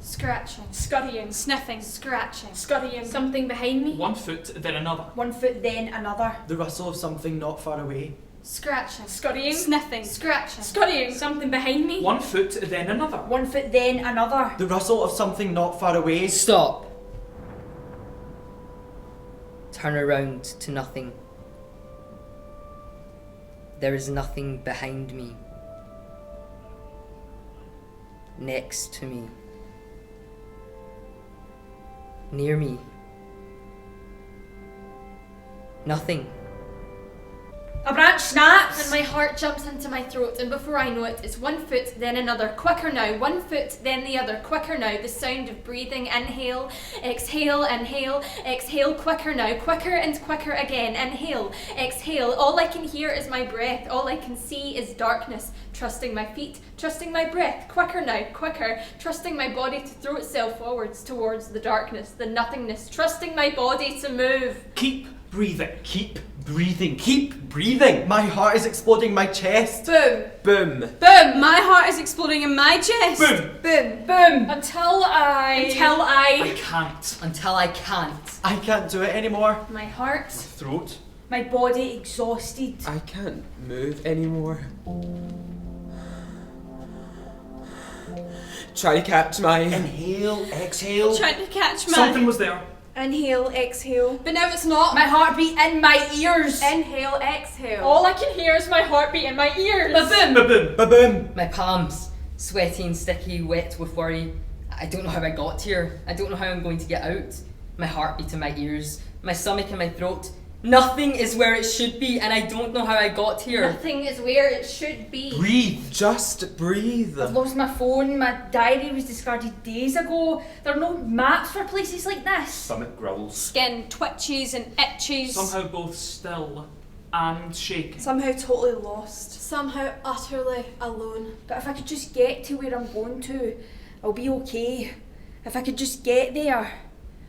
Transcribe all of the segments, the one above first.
Scratching. Scurrying. Sniffing. Scratching. Scurrying. Something behind me. 1 foot, then another. 1 foot, then another. The rustle of something not far away. Scratching. Scurrying. Sniffing. Scratching. Scurrying. Something behind me. 1 foot, then another. 1 foot, then another. The rustle of something not far away. Stop. Turn around to nothing. There is nothing behind me. Next to me. Near me. Nothing. A branch snaps. And my heart jumps into my throat, and before I know it, it's 1 foot, then another. Quicker now. 1 foot, then the other. Quicker now. The sound of breathing. Inhale, exhale, inhale, exhale. Quicker now. Quicker and quicker again. Inhale, exhale. All I can hear is my breath. All I can see is darkness. Trusting my feet, trusting my breath. Quicker now, quicker. Trusting my body to throw itself forwards towards the darkness, the nothingness. Trusting my body to move. Keep breathing. Keep breathing. Keep breathing. My heart is exploding in my chest. Boom. Boom. Boom. My heart is exploding in my chest. Boom. Boom. Boom. Until I I can't. Until I can't. I can't do it anymore. My heart. Throat. My body exhausted. I can't move anymore. Try to catch my... Inhale, exhale. Trying to catch my... Something was there. Inhale, exhale. But now it's not. My heartbeat in my ears. Inhale, exhale. All I can hear is my heartbeat in my ears. Ba-boom. Ba-boom. Ba-boom. My palms, sweaty and sticky, wet with worry. I don't know how I got here. I don't know how I'm going to get out. My heartbeat in my ears, my stomach in my throat. Nothing is where it should be, and I don't know how I got here. Nothing is where it should be. Breathe. Just breathe. I've lost my phone, my diary was discarded days ago. There are no maps for places like this. Stomach growls. Skin twitches and itches. Somehow both still and shaking. Somehow totally lost. Somehow utterly alone. But if I could just get to where I'm going to, I'll be okay. If I could just get there.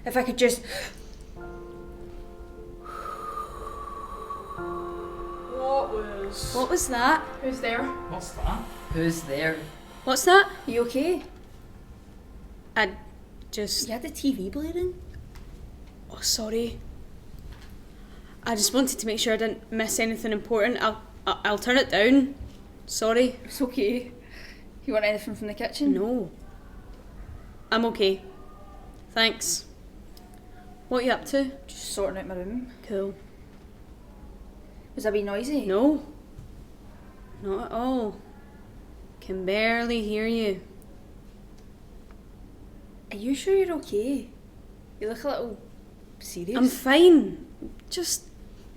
If I could just... What was that? Who's there? What's that? Who's there? What's that? You okay? I just... You had the TV blaring? Oh, sorry. I just wanted to make sure I didn't miss anything important. I'll turn it down. Sorry. It's okay. You want anything from the kitchen? No. I'm okay. Thanks. What are you up to? Just sorting out my room. Cool. Was I wee noisy? No. Not at all. Can barely hear you. Are you sure you're okay? You look a little serious. I'm fine. Just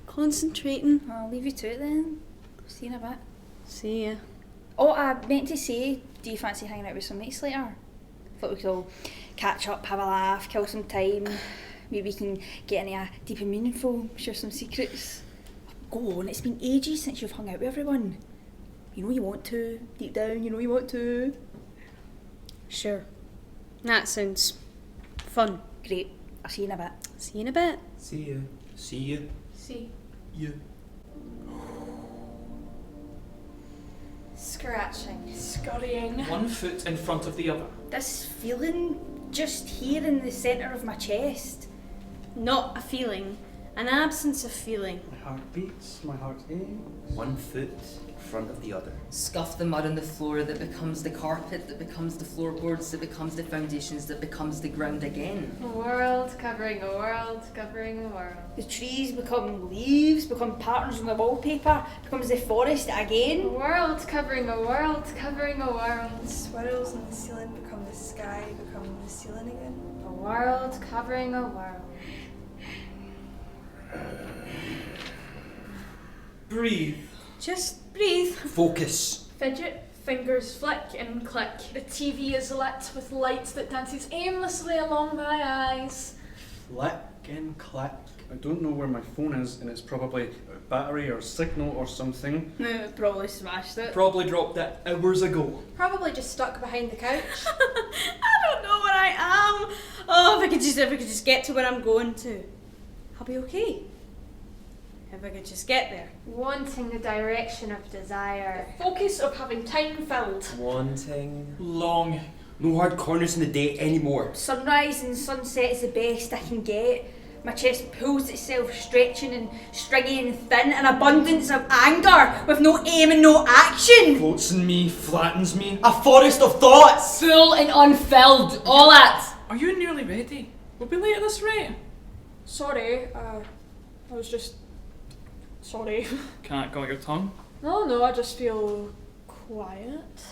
concentrating. I'll leave you to it then. See you in a bit. See ya. Oh, I meant to say, do you fancy hanging out with some mates later? Thought we could all catch up, have a laugh, kill some time. Maybe we can get into a deep and meaningful, share some secrets. Go on, it's been ages since you've hung out with everyone. You know you want to, deep down, you know you want to. Sure. That sounds fun. Great, I'll see you in a bit. See you in a bit. See ya. See you. See. You. Scratching. Scurrying. 1 foot in front of the other. This feeling just here in the centre of my chest. Not a feeling. An absence of feeling. My heart beats, my heart aches. 1 foot in front of the other. Scuff the mud on the floor that becomes the carpet, that becomes the floorboards, that becomes the foundations, that becomes the ground again. A world covering a world covering a world. The trees become leaves, become patterns on the wallpaper, becomes the forest A again. world covering a world covering a world. The swirls on the ceiling become the sky, become the ceiling again. A world covering a world. Breathe. Just breathe. Focus. Fidget, fingers flick and click. The TV is lit with light that dances aimlessly along my eyes. Flick and click. I don't know where my phone is, and it's probably battery or signal or something. Probably smashed it. Probably dropped it hours ago. Probably just stuck behind the couch. I don't know where I am. Oh, if I could just get to where I'm going to, I'll be okay. If I could just get there. Wanting the direction of desire. Focus of having time filled. Wanting. Long. No hard corners in the day anymore. Sunrise and sunset is the best I can get. My chest pulls itself, stretching and stringy and thin, an abundance of anger with no aim and no action. Floats in me, flattens me. A forest of thoughts! Full and unfilled, all at. Are you nearly ready? We'll be late at this rate. Sorry, I was just... Sorry. Can't got your tongue. No, I just feel quiet.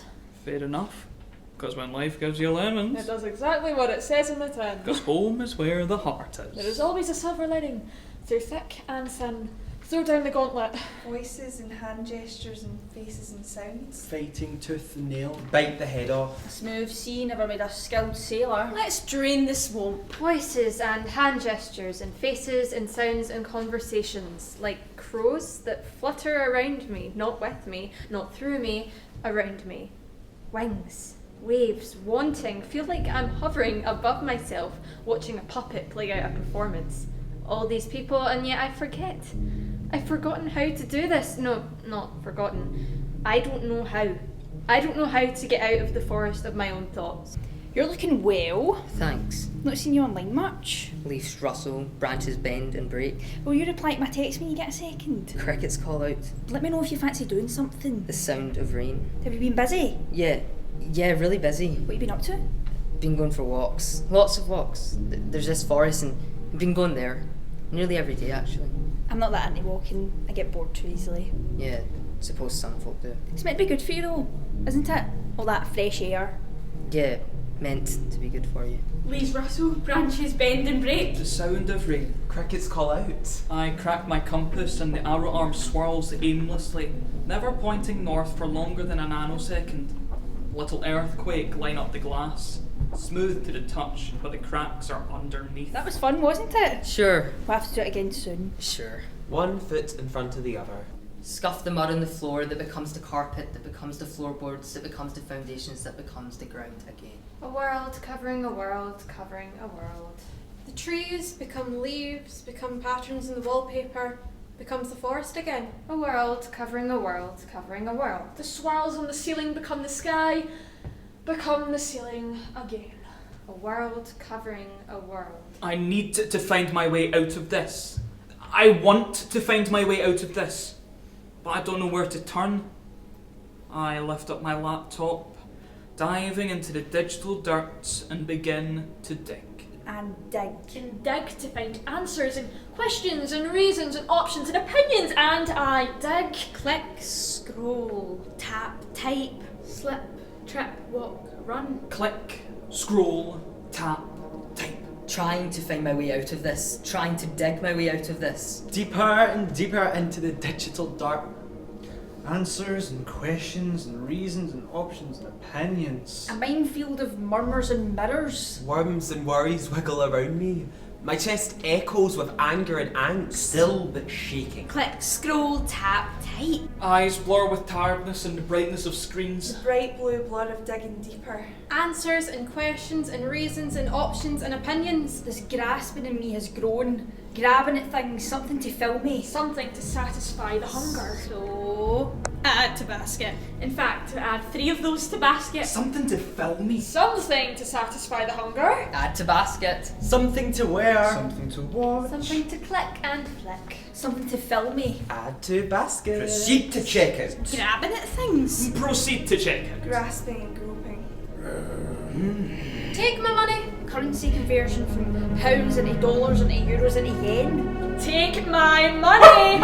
Fair enough. Because when life gives you It lemons, does exactly what it says in the tin. because home is where the heart is. There is always a silver lining, through thick and thin. Throw down the gauntlet. Voices and hand gestures and faces and sounds. Fighting tooth and nail. Bite the head off. A smooth sea never made a skilled sailor. Let's drain the swamp. Voices and hand gestures and faces and sounds and conversations, like crows that flutter around me, not with me, not through me, around me. Wings, waves, wanting, feel like I'm hovering above myself, watching a puppet play out a performance. All these people, and yet I forget. I've forgotten how to do this. No, not forgotten. I don't know how. I don't know how to get out of the forest of my own thoughts. You're looking well. Thanks. Not seen you online much. Leaves rustle, branches bend and break. Will you reply to my text when you get a second? Crickets call out. Let me know if you fancy doing something. The sound of rain. Have you been busy? Yeah, really busy. What have you been up to? Been going for walks. Lots of walks. There's this forest and I've been going there. Nearly every day, actually. I'm not that into walking. I get bored too easily. Yeah, suppose some folk do. It's meant to be good for you though, isn't it? All that fresh air. Yeah, meant to be good for you. Leaves rustle, branches bend and break. The sound of rain. Crickets call out. I crack my compass and the arrow arm swirls aimlessly, never pointing north for longer than a nanosecond. Little earthquake line up the glass, smooth to the touch, but the cracks are underneath. That was fun, wasn't it? Sure. We'll have to do it again soon. Sure. 1 foot in front of the other. Scuff the mud on the floor that becomes the carpet, that becomes the floorboards, that becomes the foundations, that becomes the ground again. A world covering a world covering a world. The trees become leaves, become patterns in the wallpaper, becomes the forest again. A world covering a world covering a world. The swirls on the ceiling become the sky, become the ceiling again. A world covering a world. I need to find my way out of this. I want to find my way out of this, but I don't know where to turn. I lift up my laptop, diving into the digital dirt and begin to dig. And dig. And dig to find answers and questions and reasons and options and opinions, and I dig. Click, scroll, tap, type. Slip, trip, walk, run. Click, scroll, tap, type. Trying to find my way out of this. Trying to dig my way out of this. Deeper and deeper into the digital dirt. Answers and questions and reasons and options and opinions. A minefield of murmurs and mirrors. Worms and worries wiggle around me. My chest echoes with anger and angst. Still but shaking. Click, scroll, tap, type. Eyes blur with tiredness and the brightness of screens. The bright blue blood of digging deeper. Answers and questions and reasons and options and opinions. This grasping in me has grown, grabbing at things, something to fill me. Something to satisfy the hunger. So, Add to basket. In fact, add 3 of those to basket. Something to fill me. Something to satisfy the hunger. Add to basket. Something to wear. Something to watch. Something to click and flick. something to fill me. Add to basket. Proceed to check it. Grabbing at things. Proceed to check it. Grasping and groping. Take my money. Currency conversion from pounds into dollars into euros into yen. Take my money!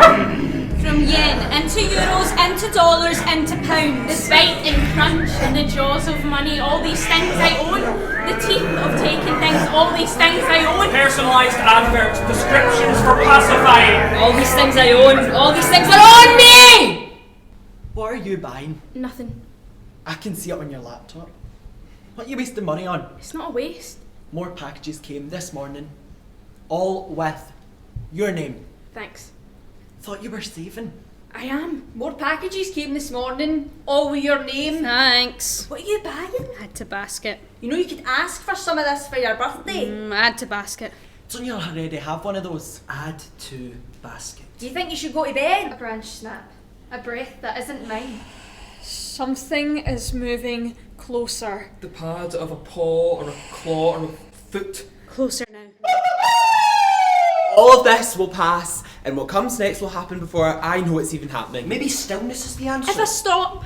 From yen into euros, into dollars, into pounds. The bite and crunch and the jaws of money, all these things I own. The teeth of taking things, all these things I own. Personalised adverts, descriptions for pacifying. All these things I own, all these things are on me! What are you buying? Nothing. I can see it on your laptop. What are you wasting money on? It's not a waste. More packages came this morning. All with your name. Thanks. thought you were saving. I am. More packages came this morning, all with your name. Thanks. What are you buying? Add to basket. You know you could ask for some of this for your birthday. Add to basket. Don't you already have one of those? Add to basket. Do you think you should go to bed? A branch snap. A breath that isn't mine. Something is moving closer. The pad of a paw or a claw or a foot. Closer now. All of this will pass, and what comes next will happen before I know it's even happening. Maybe stillness is the answer. If I stop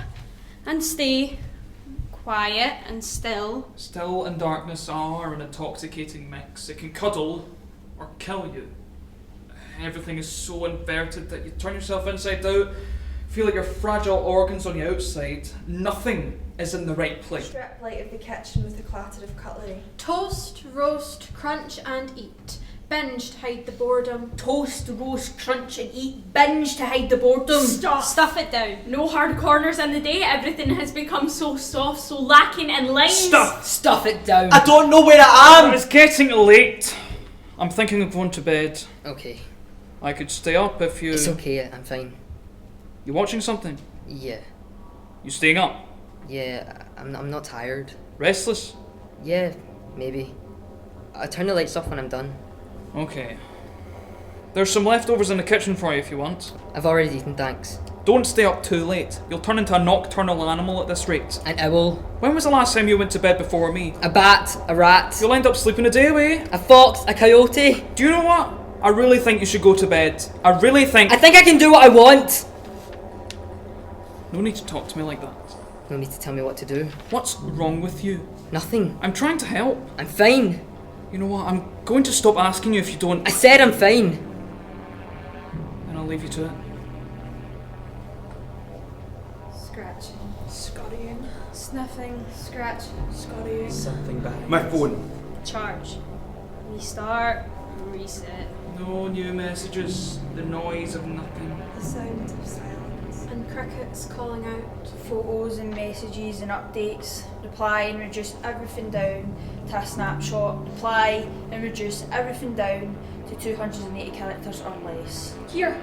and stay quiet and still, Still and darkness are an intoxicating mix. It can cuddle or kill you. Everything is so inverted that you turn yourself inside out, feel like your fragile organs on the outside. Nothing is in the right place. Strip light of the kitchen with a clatter of cutlery. Toast, roast, crunch and eat. Binge to hide the boredom. Toast, roast, crunch and eat. Binge to hide the boredom. Stop! stuff it down. No hard corners in the day. Everything has become so soft, so lacking in lines. Stuff it down. I don't know where I am! It's getting late. I'm thinking of going to bed. Okay. I could stay up if you... It's okay, I'm fine. You watching something? Yeah. You staying up? Yeah, I'm not tired. Restless? Yeah, maybe. I'll turn the lights off when I'm done. Okay. There's some leftovers in the kitchen for you if you want. I've already eaten, thanks. Don't stay up too late. You'll turn into a nocturnal animal at this rate. An owl, When was the last time you went to bed before me? a bat, a rat, You'll end up sleeping a day away. a fox, a coyote. Do you know what? I really think you should go to bed. I really think... I think I can do what I want. No need to talk to me like that. No need to tell me what to do. What's wrong with you? Nothing. I'm trying to help. I'm fine. You know what? I'm going to stop asking you if you don't... I said I'm fine. And I'll leave you to it. Scratching. Scurrying. Sniffing. Scratching. Scurrying. Something bad. My phone. Charge. Restart. Reset. No new messages. The noise of nothing. The sound of silence. And crickets calling out. Photos and messages and updates. Reply and reduce everything down to a snapshot. Reply and reduce everything down to 280 characters or less. Here.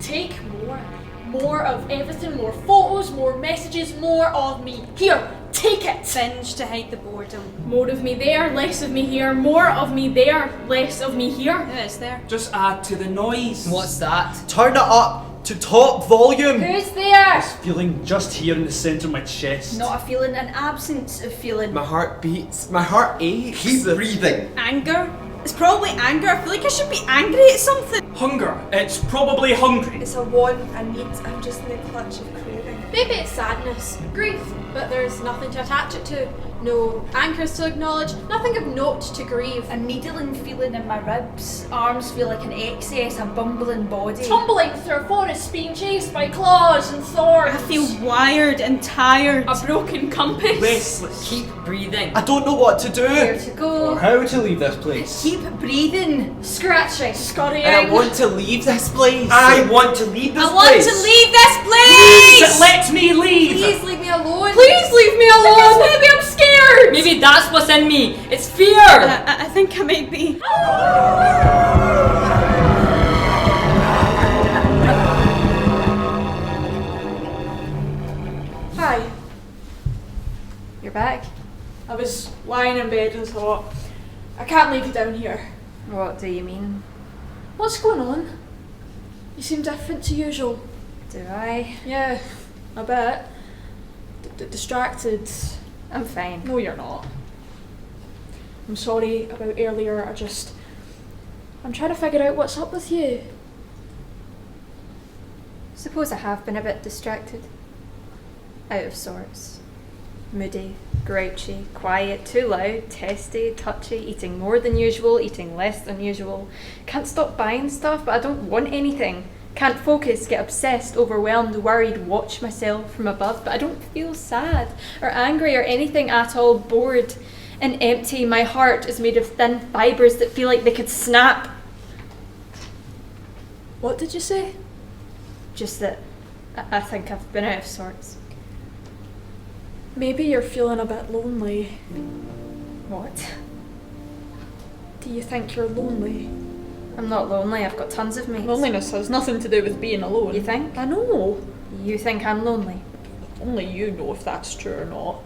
Take more. More of everything. More photos. More messages. More of me. Here. Take it. Binge to hide the boredom. More of me there, less of me here. More of me there, less of me here. Yeah, it's there. Just add to the noise. What's that? Turn it up to top volume! Who's there? This feeling just here in the centre of my chest. Not a feeling, an absence of feeling. My heart beats. My heart aches. Keep breathing. Anger? It's probably anger. I feel like I should be angry at something. Hunger. It's probably hungry. It's a want, a need. I'm just in the clutch of craving. Maybe it's sadness, grief, but there's nothing to attach it to. No anchors to acknowledge, nothing of note to grieve. A needling feeling in my ribs. Arms feel like an excess, a bumbling body. Tumbling through a forest, being chased by claws and thorns. I feel wired and tired. A broken compass. Restless. Keep breathing. I don't know what to do! Where to Or go, how to leave this place. Keep breathing. scratching, scurrying. And I want to leave this place. I want to leave this I want place! to leave this place! Let me leave! Please leave me alone. Please leave me alone! Because maybe I'm scared. Maybe that's what's in me. It's fear. I think I might be. Hi. You're back. I was lying in bed and thought, I can't leave you down here. What do you mean? What's going on? You seem different to usual. Do I? Yeah, a bit. Distracted. I'm fine. No, you're not. I'm sorry about earlier. I'm trying to figure out what's up with you. Suppose I have been a bit distracted. Out of sorts. Moody, grouchy, quiet, too loud, testy, touchy, eating more than usual, eating less than usual. Can't stop buying stuff, but I don't want anything. Can't focus, get obsessed, overwhelmed, worried, watch myself from above, but I don't feel sad or angry or anything at all. Bored and empty. My heart is made of thin fibres that feel like they could snap. What did you say? Just that I think I've been out of sorts. Maybe you're feeling a bit lonely. What? Do you think you're lonely? I'm not lonely, I've got tons of mates. Loneliness has nothing to do with being alone. You think? I know. You think I'm lonely? Only you know if that's true or not.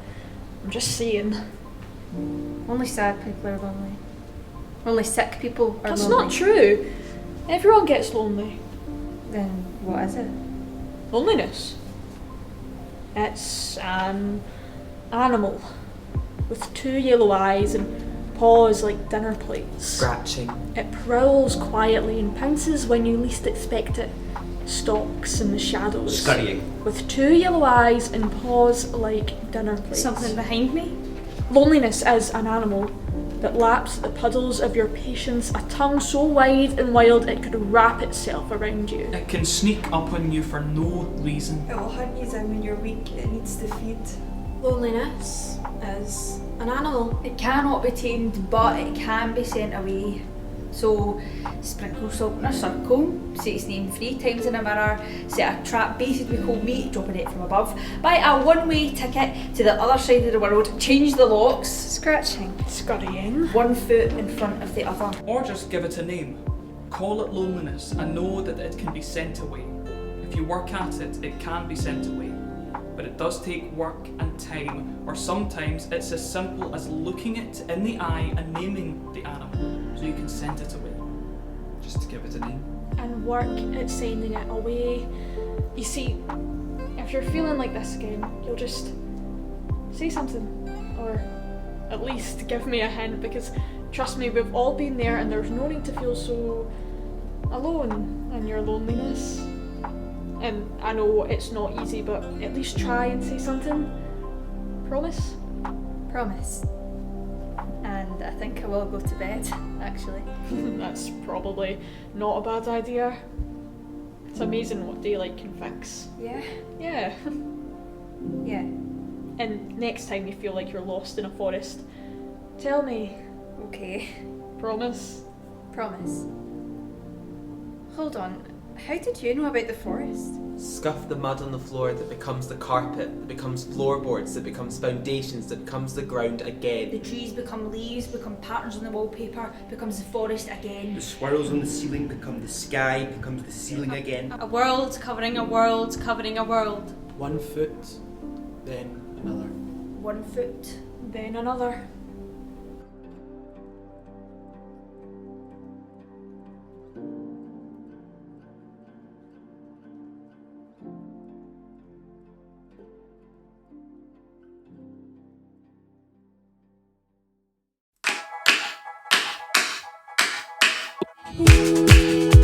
I'm just saying. Only sad people are lonely. Only sick people are That's lonely. not true. Everyone gets lonely. Then what is it? Loneliness. It's an animal with 2 yellow eyes and paws like dinner plates. Scratching. It prowls quietly and pounces when you least expect it. Stalks in the shadows. Scurrying. With 2 yellow eyes and paws like dinner plates. Something behind me? Loneliness is an animal that laps at the puddles of your patience, a tongue so wide and wild it could wrap itself around you. It can sneak up on you for no reason. It will hunt you down when you're weak. It needs to feed. Loneliness is an animal. It cannot be tamed, but it can be sent away. So, sprinkle salt in a circle, say its name 3 times in a mirror, set a trap baited with cold meat, dropping it from above, buy a one-way ticket to the other side of the world, change the locks, Scratching. Scurrying. 1 foot in front of the other. Or just give it a name. Call it loneliness and know that it can be sent away. If you work at it, it can be sent away. But it does take work and time, or sometimes it's as simple as looking it in the eye and naming the animal so you can send it away. Just to give it a name. And work at sending it away. You see, if you're feeling like this again, you'll just say something. Or at least give me a hint, because trust me, we've all been there and there's no need to feel so alone in your loneliness. And I know it's not easy, but at least try and say something. Promise? Promise. And I think I will go to bed, actually. That's probably not a bad idea. It's amazing what daylight can fix. Yeah? Yeah. Yeah. And next time you feel like you're lost in a forest, tell me. Okay. Promise? Promise. Hold on. How did you know about the forest? Scuff the mud on the floor that becomes the carpet, that becomes floorboards, that becomes foundations, that becomes the ground The again. trees become leaves, become patterns on the wallpaper, becomes the forest again. The swirls on the ceiling become the sky, becomes the ceiling again. A world covering a world covering a world. 1 foot, then another. 1 foot. Then another. Thank you.